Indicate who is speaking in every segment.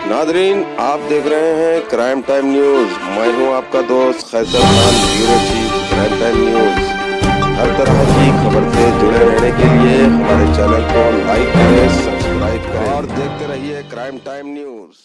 Speaker 1: Nadreen, आप देख रहे हैं क्राइम टाइम न्यूज। मैं हूं आपका दोस्त Khaisar Khan, bureau chief crime time news. हर तरह की खबर से जुड़े रहने के लिए हमारे चैनल को लाइक करें, सब्सक्राइब करें और देखते रहिए क्राइम टाइम न्यूज।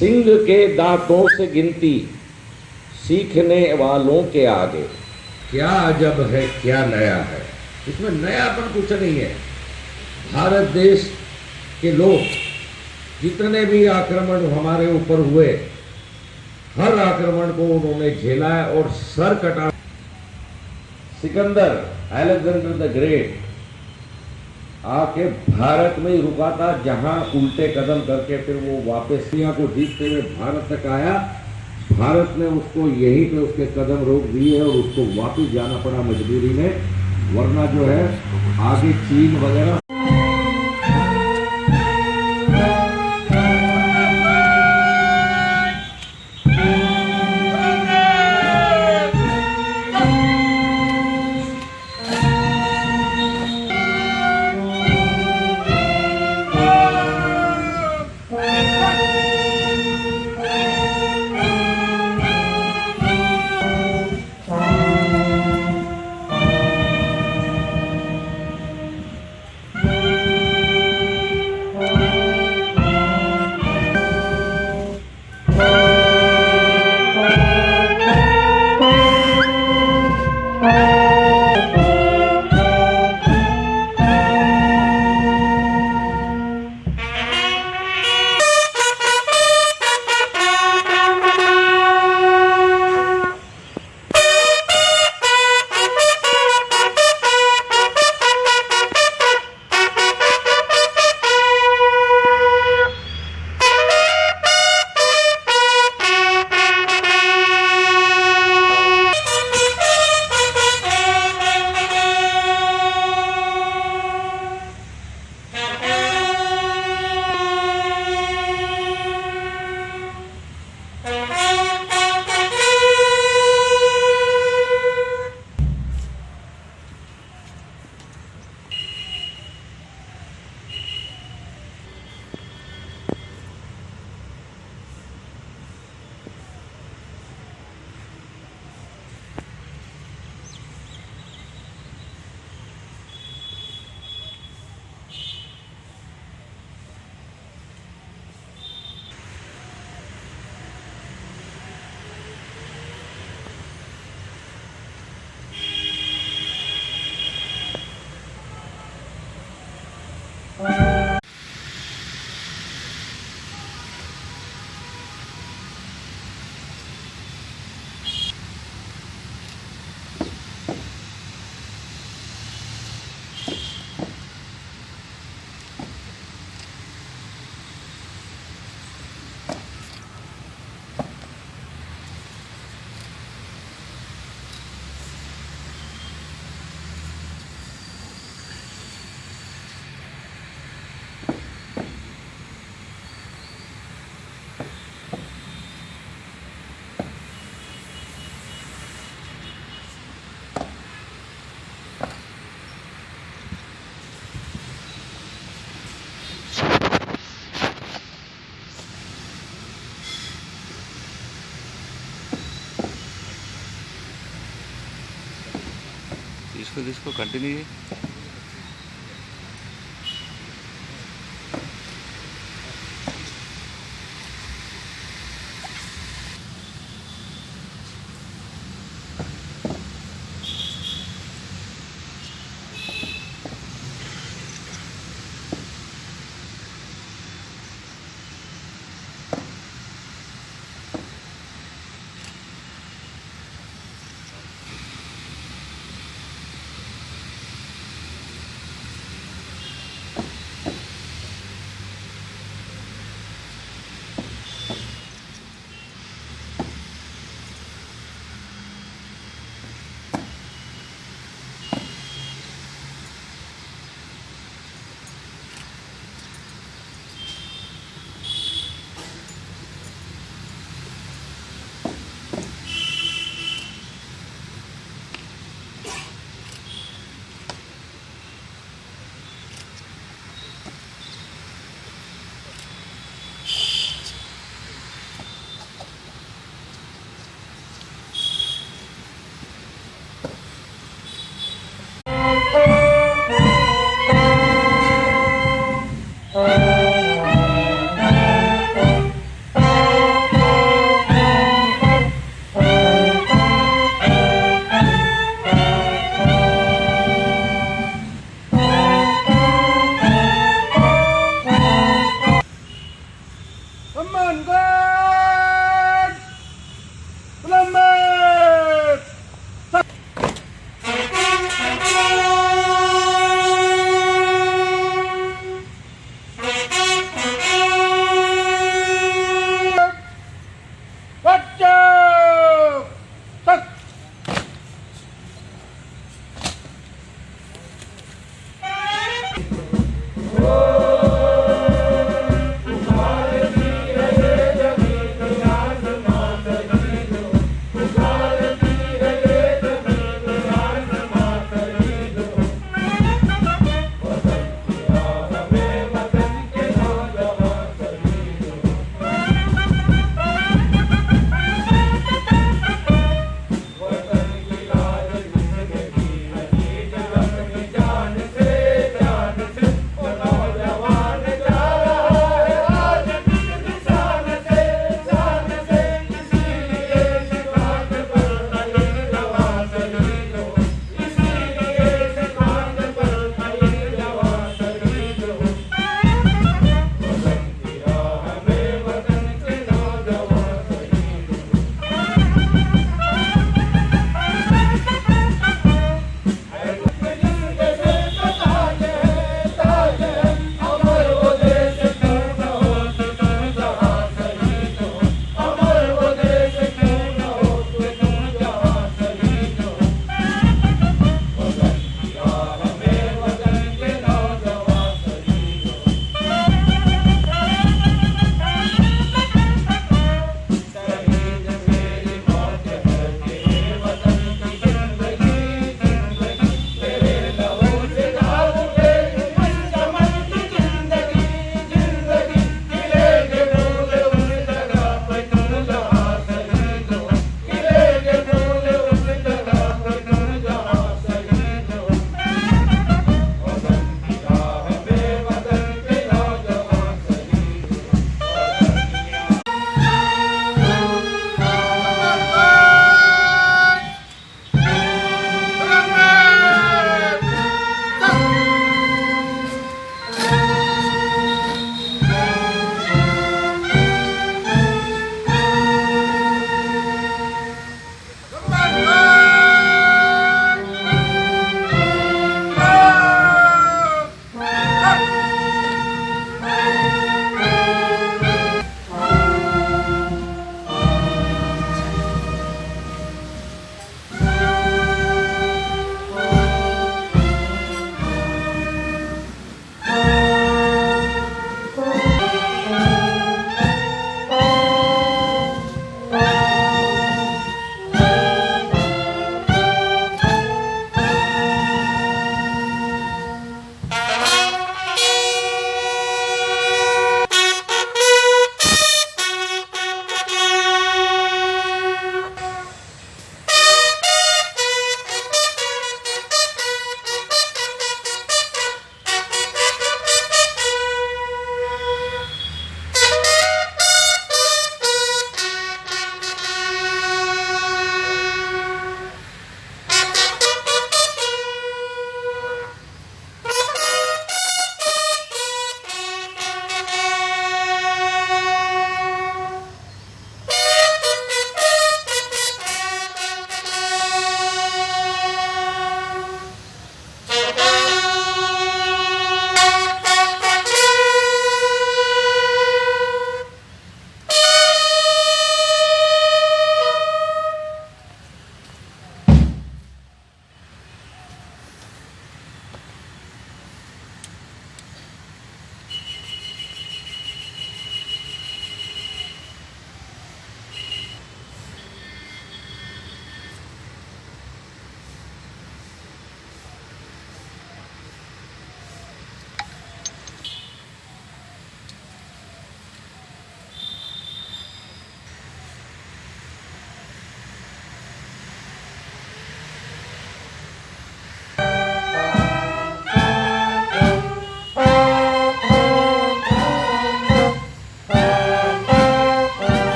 Speaker 2: सिंह के दांतों से गिनती सीखने वालों के आगे। क्या अजब है, क्या नया है, इसमें नयापन कुछ नहीं है। भारत देश के लोग जितने भी आक्रमण हमारे ऊपर हुए, हर आक्रमण को उन्होंने झेला है और सर कटा। सिकंदर, अलेक्जेंडर द ग्रेट आके भारत में ही रुका था, जहां उल्टे कदम करके फिर वो वापस सिया को जीतते हुए भारत तक आया। भारत ने उसको यहीं पे उसके कदम रोक दिए और उसको वापस जाना पड़ा मजबूरी में, वरना जो है आगे चीन वगैरह।
Speaker 3: इसको कंटिन्यू।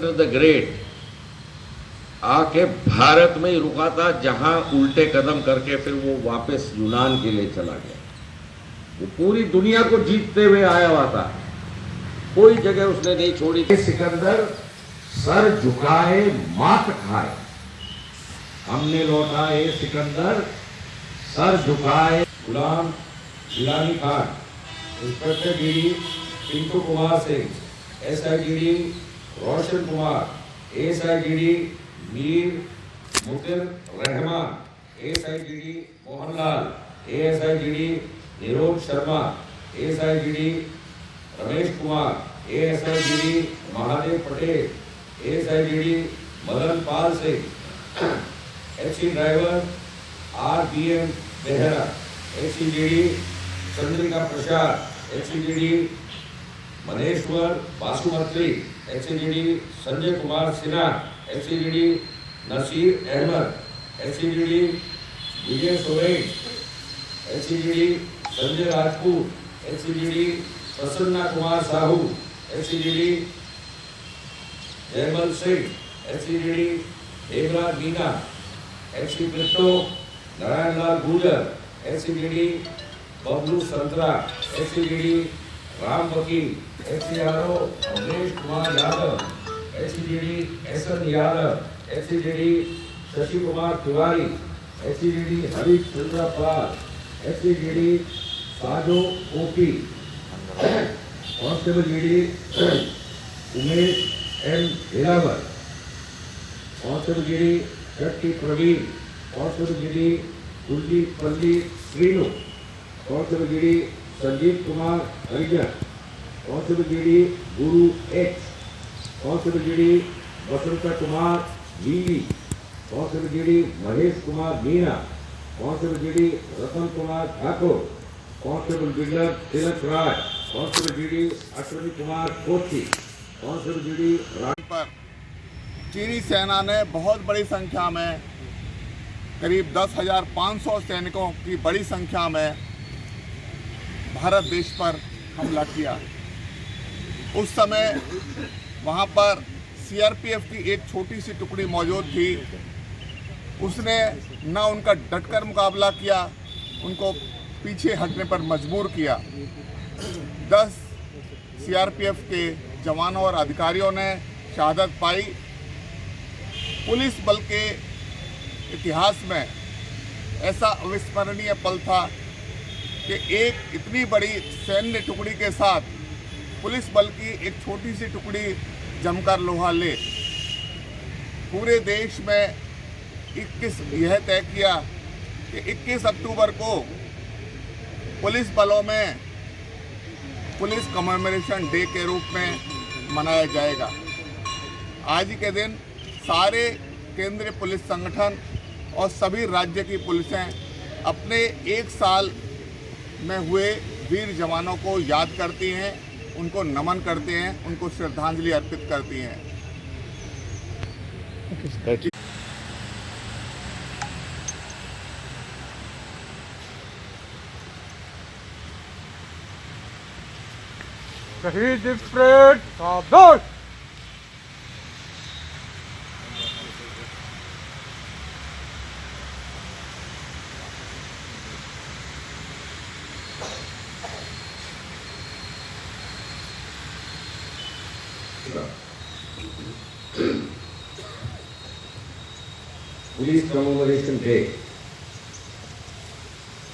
Speaker 2: द ग्रेट आके भारत में ही रुका था, जहां उल्टे कदम करके फिर वो वापस यूनान के लिए चला गया। वो पूरी दुनिया को जीतते हुए आया हुआ था, कोई जगह उसने नहीं छोड़ी। सिकंदर सर झुकाए मात खाए, हमने लौटाए सिकंदर सर झुकाए। Ghulam Gilani Khan, inspector Giri Pintu Kumar Singh, SIGD Roshan Kumar, SIGD Mir Mutir Rahman, SIGD Mohanlal, ASIGD Nirodh Sharma, SIGD Ramesh Kumar, ASIGD Mahadev Patel, ASIGD Madan Pal Singh, FC driver RBM Behera, SCGD Chandrika Prasad, SCGD Maneshwar Basumati, SCGD Sanjay Kumar Sinha, SCGD Nasir Ahmed, SCGD Vijay Soren, SCGD Sanjay Rajput, SCGD Prasanna Kumar Sahu, SCGD Jaimal Singh, SCGD Devraj Meena, FC Prito Narayan Lal Gujar, SCGD Bablu Santra, SCGD Ram Vakil, SCRO Amresh Kumar Yadav, SCGD SN Yadav, SCGD Shashi Kumar Tiwari, SCGD Harish Chandra Pal, SCGD Sajo Opi, constable GD Umesh M Hilavar, constable GD Shakti Praveen, constable GD Kuldeep Palli Srinu, constable GD Sanjeev Kumar Harijan, constable GD Guru X, constable GD Vasant Kumar V V, constable GD Mahesh Kumar Meena, constable GD Ratan Kumar Thakur, constable builder Tilak Raj, constable GD Ashwini Kumar कोठी, constable GD
Speaker 3: पर चीनी सेना ने बहुत बड़ी संख्या में, करीब 10,500 सैनिकों की बड़ी संख्या में भारत देश पर हमला किया। उस समय वहाँ पर CRPF की एक छोटी सी टुकड़ी मौजूद थी। उसने न उनका डटकर मुकाबला किया, उनको पीछे हटने पर मजबूर किया। 10 CRPF के जवानों और अधिकारियों ने शहादत पाई। पुलिस बल के इतिहास में ऐसा अविस्मरणीय पल था कि एक इतनी बड़ी सैन्य टुकड़ी के साथ पुलिस बल की एक छोटी सी टुकड़ी जमकर लोहा ले। पूरे देश में 21 यह तय किया कि 21 अक्टूबर को पुलिस बलों में पुलिस कमेमोरेशन डे के रूप में मनाया जाएगा। आज ही के दिन सारे केंद्रीय पुलिस संगठन और सभी राज्य की पुलिसें अपने एक साल में हुए वीर जवानों को याद करती हैं, उनको नमन करते हैं, उनको श्रद्धांजलि अर्पित करती हैं।
Speaker 4: शहीद परेड सावधान।
Speaker 2: पुलिस कमेमोरेशन डे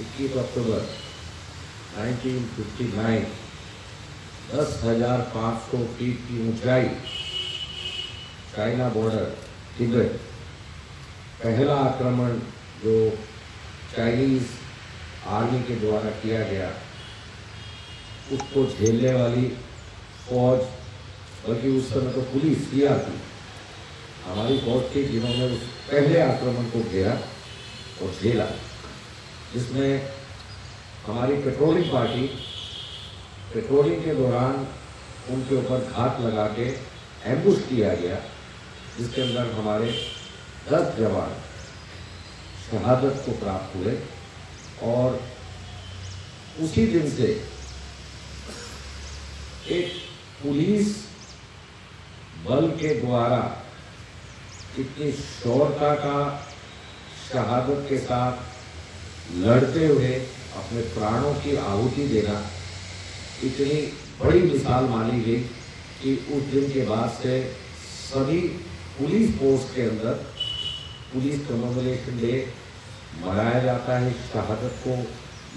Speaker 2: 21 अक्टूबर 1959, 10,500 फीट की ऊंचाई, चाइना बॉर्डर, तिब्बत। पहला आक्रमण जो चाइनीज आर्मी के द्वारा किया गया, उसको झेलने वाली फौज, बल्कि उस समय तो पुलिस किया थी, हमारी फौज थी जिन्होंने उस पहले आक्रमण को घेरा और झेला, जिसमें हमारी पेट्रोलिंग पार्टी पेट्रोलिंग के दौरान उनके ऊपर घात लगा के एम्बुश किया गया, जिसके अंदर हमारे 10 जवान शहादत को प्राप्त हुए। और उसी दिन से एक पुलिस बल के द्वारा इतनी शौर्यता का शहादत के साथ लड़ते हुए अपने प्राणों की आहुति देना इतनी बड़ी मिसाल मानी गई कि उस दिन के बाद से सभी पुलिस पोस्ट के अंदर पुलिस कमेमोरेशन डे मनाया जाता है। शहादत को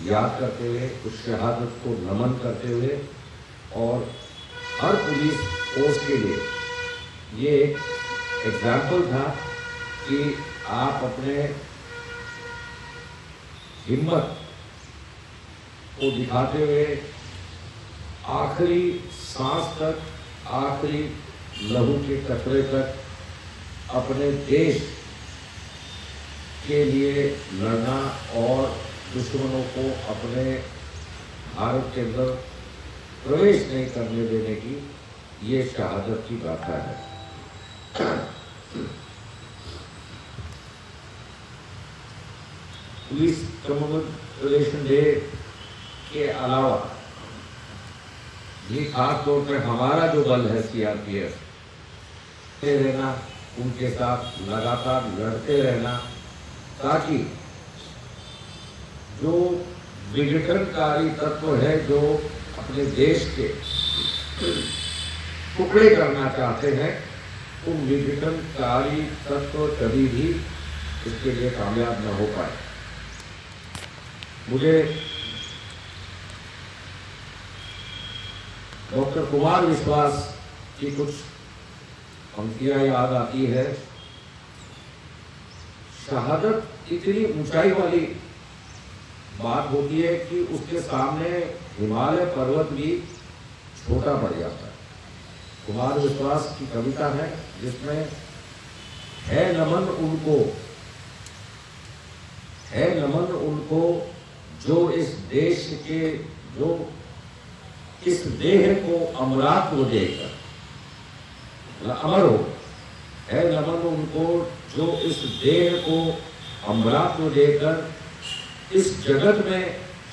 Speaker 2: याद करते हुए, उस शहादत को नमन करते हुए, और हर पुलिस पोस्ट के लिए ये एक एग्जाम्पल था कि आप अपने हिम्मत को दिखाते हुए आखिरी सांस तक, आखिरी लहू के कतरे तक अपने देश के लिए लड़ना और दुश्मनों को अपने भारत के अंदर प्रवेश नहीं करने देने की ये शहादत की गाथा है। पुलिस कमेमोरेशन डे के अलावा ये खास तौर पर हमारा जो बल है सीआरपीएफ, रहना, उनके साथ लगातार लड़ते रहना, ताकि जो विघटनकारी तत्व है जो अपने देश के टुकड़े करना चाहते हैं, उन विघटनकारी तत्व कभी भी इसके लिए कामयाब न हो पाए। मुझे डॉक्टर कुमार विश्वास की कुछ पंक्तियां याद आती है। शहादत इतनी ऊंचाई वाली बात होती है कि उसके सामने हिमालय पर्वत भी छोटा पड़ जाता है। कुमार विश्वास की कविता है जिसमें है नमन उनको जो इस देश के, जो इस देह को अमरात्व देकर अमर हो, है नमन उनको जो इस देह को अमरात्व देकर इस जगत में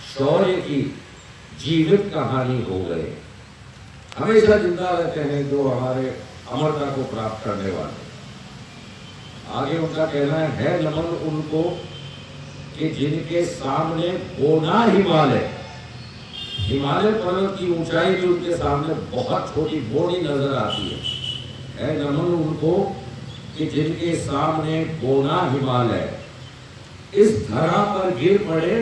Speaker 2: शौर्य की जीवित कहानी हो गए। हमेशा जिंदा रहते हैं जो हमारे अमरता को प्राप्त करने वाले। आगे उनका कहना है नमन उनको कि जिनके सामने बोना हिमालय पर्वत की ऊंचाई भी उनके सामने बहुत छोटी बोनी नजर आती है नमन उनको कि जिनके सामने बोना हिमालय इस धरा पर गिर पड़े